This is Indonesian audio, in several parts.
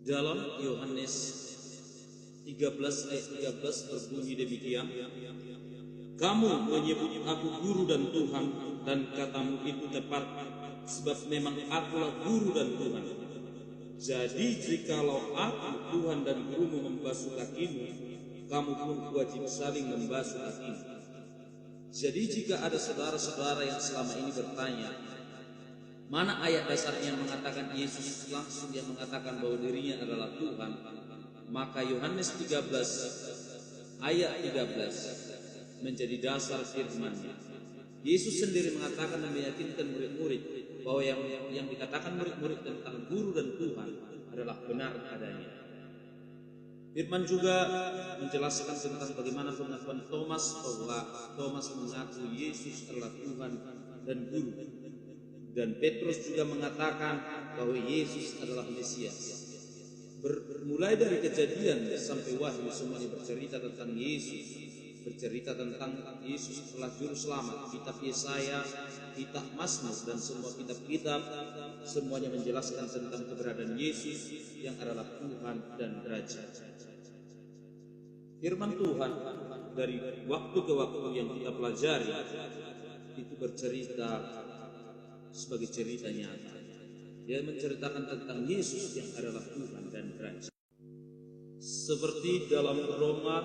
Dalam Yohanes 13 ayat 13 berbunyi demikian, "Kamu menyebut aku guru dan Tuhan, dan katamu itu tepat, sebab memang akulah guru dan Tuhan. Jadi jikalau aku, Tuhan dan gurumu, membasuh kakimu, kamu pun wajib saling membasuh kakimu." Jadi jika ada saudara-saudara yang selama ini bertanya, mana ayat dasarnya yang mengatakan Yesus langsung yang mengatakan bahwa dirinya adalah Tuhan, maka Yohanes 13 ayat 13 menjadi dasar firman-Nya. Yesus sendiri mengatakan dan meyakinkan murid-murid bahwa yang dikatakan murid-murid tentang guru dan Tuhan adalah benar adanya. Firman juga menjelaskan tentang bagaimana pengakuan Thomas, bahwa Thomas mengaku Yesus adalah Tuhan dan guru. Dan Petrus juga mengatakan bahwa Yesus adalah Mesias. Mulai dari Kejadian sampai Wahyu semuanya bercerita tentang Yesus, bercerita tentang Yesus adalah juru selamat. Kitab Yesaya, kitab Mazmur, dan semua kitab-kitab semuanya menjelaskan tentang keberadaan Yesus yang adalah Tuhan dan Raja. Firman Tuhan dari waktu ke waktu yang kita pelajari itu bercerita sebagai cerita nyata. Dia menceritakan tentang Yesus yang adalah Tuhan dan Raja. Seperti dalam Roma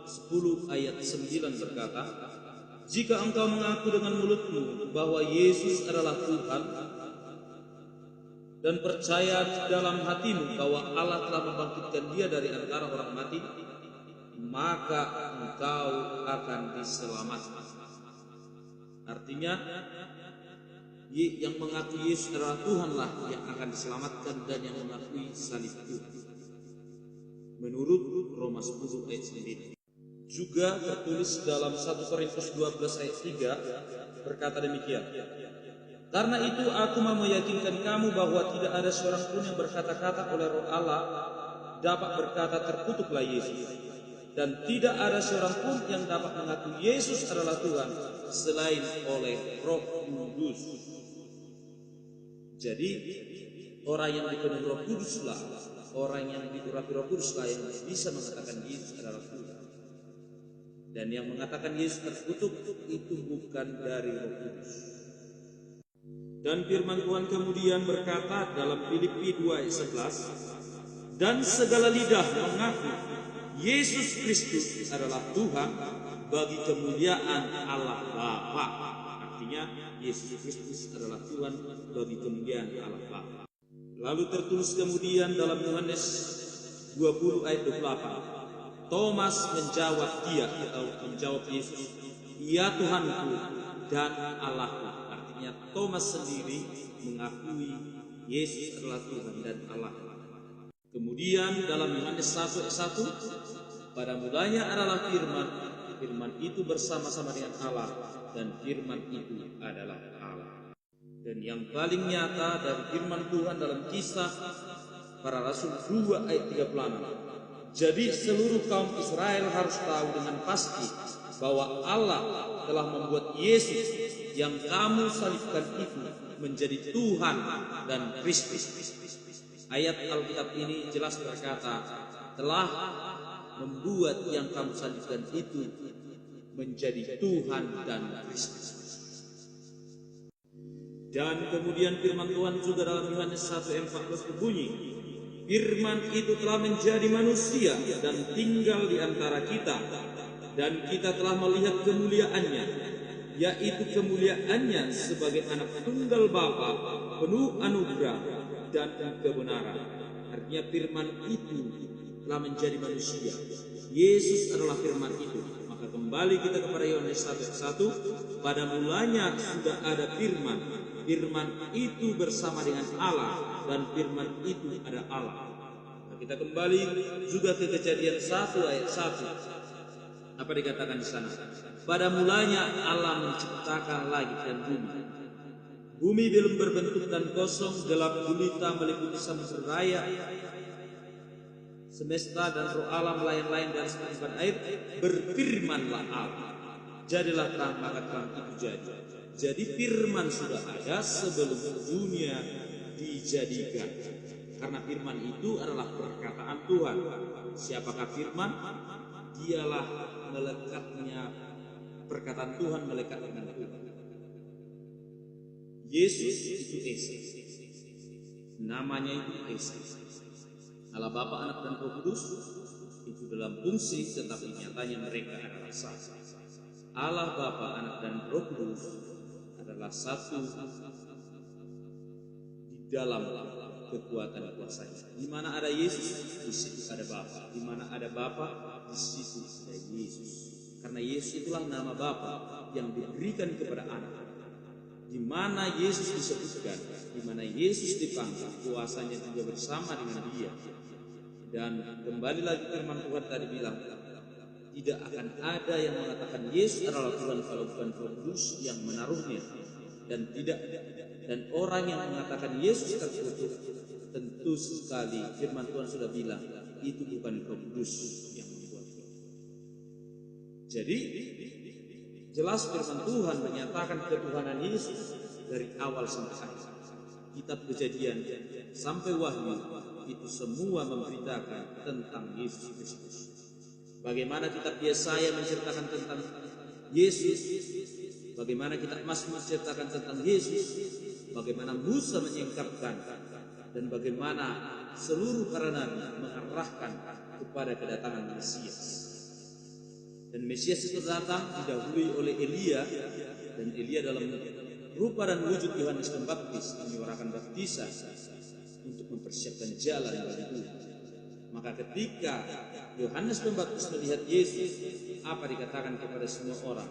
10 ayat 9 berkata, "Jika engkau mengaku dengan mulutmu bahwa Yesus adalah Tuhan dan percaya dalam hatimu bahwa Allah telah membangkitkan Dia dari antara orang mati, maka engkau akan diselamatkan." Artinya, yang mengaku Yesus adalah Tuhanlah yang akan diselamatkan, dan yang mengakui salib Tuhan. Menurut Roma 10 ayat 9. Juga tertulis dalam 1 Korintus 12 ayat 3 berkata demikian, "Karena itu aku mau meyakinkan kamu bahwa tidak ada seorang pun yang berkata-kata oleh Roh Allah dapat berkata terkutuklah Yesus, dan tidak ada seorang pun yang dapat mengaku Yesus adalah Tuhan selain oleh Roh Kudus." Jadi orang yang dipenuhi Roh Kuduslah, orang yang diurapi Roh Kuduslah yang bisa mengatakan Yesus adalah Tuhan. Dan yang mengatakan Yesus terkutuk itu bukan dari Roh Kudus. Dan firman Tuhan kemudian berkata dalam Filipi 2 ayat 11, "Dan segala lidah mengaku Yesus Kristus adalah Tuhan bagi kemuliaan Allah Bapa." Artinya Yesus Kristus adalah Tuhan bagi kemuliaan Allah Bapa. Lalu tertulis kemudian dalam Yohanes 20 ayat 28, Thomas menjawab menjawab Yesus, "Ya Tuhanku dan Allahku." Artinya Thomas sendiri mengakui Yesus adalah Tuhan dan Allah. Kemudian dalam Yohanes 1 ayat 1, "Pada mulanya adalah firman, firman itu bersama-sama dengan Allah, dan firman itu adalah Allah." Dan yang paling nyata dari firman Tuhan dalam Kisah Para Rasul 2 ayat 36, "Jadi seluruh kaum Israel harus tahu dengan pasti bahwa Allah telah membuat Yesus yang kamu salibkan itu menjadi Tuhan dan Kristus." Ayat Alkitab ini jelas berkata, telah membuat yang kamu salibkan itu menjadi Tuhan dan Kristus. Dan kemudian firman Tuhan juga dalam Yohanes 1 ayat 14 berbunyi, "Firman itu telah menjadi manusia dan tinggal di antara kita, dan kita telah melihat kemuliaannya, yaitu kemuliaannya sebagai anak tunggal Bapa, penuh anugerah dan kebenaran." Artinya firman itu telah menjadi manusia. Yesus adalah firman itu. Maka kembali kita kepada Yohanes 1:1, "Pada mulanya sudah ada firman, firman itu bersama dengan Allah, dan firman itu ada Allah." Nah, kita kembali juga ke Kejadian 1 ayat 1. Apa dikatakan di sana? "Pada mulanya Allah menciptakan langit dan bumi. Bumi belum berbentuk dan kosong, gelap gulita meliputi samudera raya semesta, dan roh Allah melayang-layang dari permukaan air. Berfirmanlah Allah, jadilah terang, maka terang itu jadi." Jadi firman sudah ada sebelum dunia dijadikan. karena firman itu adalah perkataan Tuhan. Siapakah firman? Dialah melekatnya perkataan Tuhan, melekat dengan Tuhan. Yesus itu Esa, namanya itu Esa. Allah Bapa, Anak dan Roh Kudus itu dalam fungsi, tetapi nyatanya mereka adalah satu. Allah Bapa, Anak dan Roh Kudus adalah satu di dalam kekuatan kuasanya. Di mana ada Yesus, di situ ada Bapa. Di mana ada Bapa, di situ ada Yesus. Karena Yesus itulah nama Bapa yang diberikan kepada Anak. Di mana Yesus disebutkan, di mana Yesus dipanggil, kuasanya juga bersama dengan Dia. Dan kembali lagi firman Tuhan tadi bilang, tidak akan ada yang mengatakan Yesus adalah Tuhan kalau bukan Roh Kudus yang menaruhnya. Dan orang yang mengatakan Yesus terkutuk, tentu sekali firman Tuhan sudah bilang itu bukan Roh Kudus yang membuatnya. Jadi jelas firman Tuhan menyatakan ketuhanan Yesus dari awal sampai akhir. Kitab Kejadian sampai Wahyu itu semua memberitakan tentang Yesus Kristus. Bagaimana kitab Yesaya menceritakan tentang Yesus, bagaimana kitab Mazmur menceritakan tentang Yesus, bagaimana Musa menyingkapkan, dan bagaimana seluruh para nabi mengarahkan kepada kedatangan Mesias. Dan Mesias itu datang didahului oleh Elia, dan Elia dalam rupa dan wujud Yohanes Pembaptis menyuarakan baptisan untuk mempersiapkan jalan bagi Tuhan. Maka ketika Yohanes Pembaptis melihat Yesus, apa dikatakan kepada semua orang?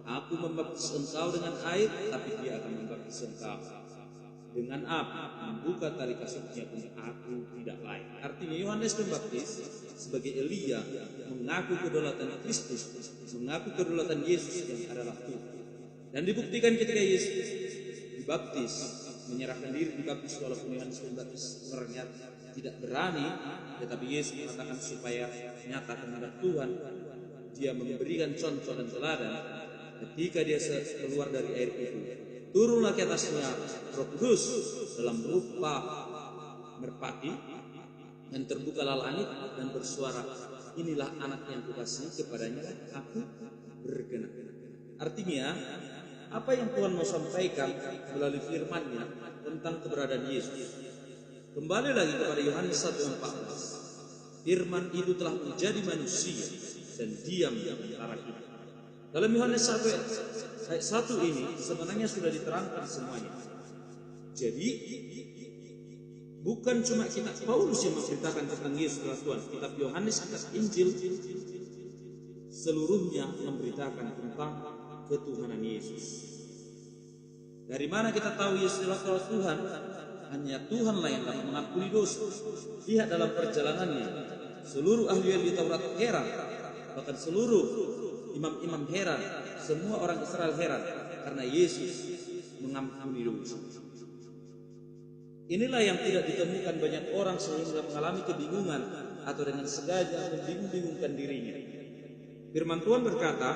Aku membaptis engkau dengan air, tapi Dia akan membaptis engkau dengan api. Membuka tali kasutnya pun aku tidak layak. Artinya Yohanes Pembaptis sebagai Elia mengaku kedaulatan Kristus, mengaku kedaulatan Yesus yang adalah Tuhan. Dan dibuktikan ketika Yesus dibaptis, menyerahkan diri dibaptis, walaupun Yohanes Pembaptis ternyata tidak berani, tetapi Yesus mengatakan supaya nyata kehendak Tuhan, Dia memberikan contoh dan teladan. Ketika Dia keluar dari air itu, turunlah ke atasnya Roh Kudus dalam rupa merpati, dan terbukalah langit dan bersuara, inilah anak yang kukasihi, kepadanya aku berkenan. Artinya apa yang Tuhan mau sampaikan melalui firman-Nya tentang keberadaan Yesus. Kembali lagi kepada Yohanes 1:14. Firman itu telah menjadi manusia dan diam di antara kita. Dalam Yohanes 1 ayat 1 ini sebenarnya sudah diterangkan semuanya. Jadi bukan cuma kitab Paulus yang memberitakan tentang Yesus adalah Tuhan. Kitab Yohanes, kitab Injil seluruhnya memberitakan tentang ketuhanan Yesus. Dari mana kita tahu Yesus adalah Tuhan? Hanya Tuhanlah yang dapat mengampuni dosa. Lihat dalam perjalanannya, seluruh ahli Taurat heran, bahkan seluruh imam-imam heran, semua orang Israel heran karena Yesus mengampuni dosa. Inilah yang tidak ditemukan banyak orang sehingga mengalami kebingungan atau dengan sengaja membingung-bingungkan dirinya. Firman Tuhan berkata,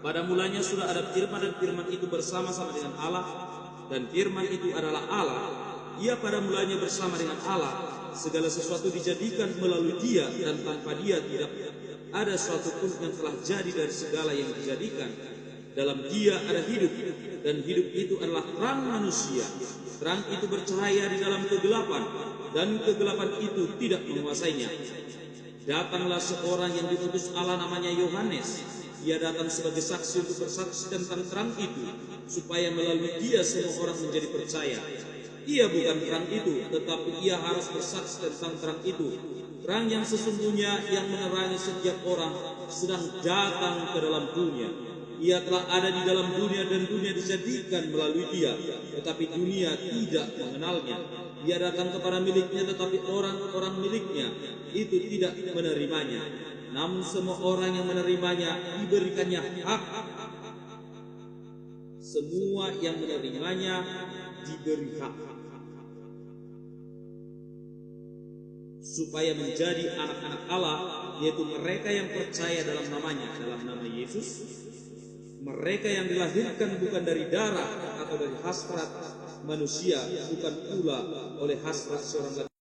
pada mulanya sudah ada firman, dan firman itu bersama-sama dengan Allah, dan firman itu adalah Allah. Ia pada mulanya bersama dengan Allah. Segala sesuatu dijadikan melalui Dia, dan tanpa Dia tidak ada sesuatu pun yang telah jadi dari segala yang dijadikan. Dalam Dia ada hidup, dan hidup itu adalah terang manusia. Terang itu bercahaya di dalam kegelapan, dan kegelapan itu tidak menguasainya. Datanglah seorang yang diutus Allah, namanya Yohanes. Ia datang sebagai saksi untuk bersaksi tentang terang itu, supaya melalui Dia semua orang menjadi percaya. Ia bukan terang itu, tetapi ia harus bersaksi tentang terang itu. Terang yang sesungguhnya yang menerangi setiap orang sedang datang ke dalam dunia. Ia telah ada di dalam dunia, dan dunia dijadikan melalui Dia, tetapi dunia tidak mengenalnya. Ia datang kepada miliknya, tetapi orang-orang miliknya itu tidak menerimanya. Namun semua orang yang menerimanya diberikannya hak. Semua yang menerimanya diberi hak supaya menjadi anak-anak Allah, yaitu mereka yang percaya dalam namanya, dalam nama Yesus. Mereka yang dilahirkan bukan dari darah atau dari hasrat manusia, bukan pula oleh hasrat seorang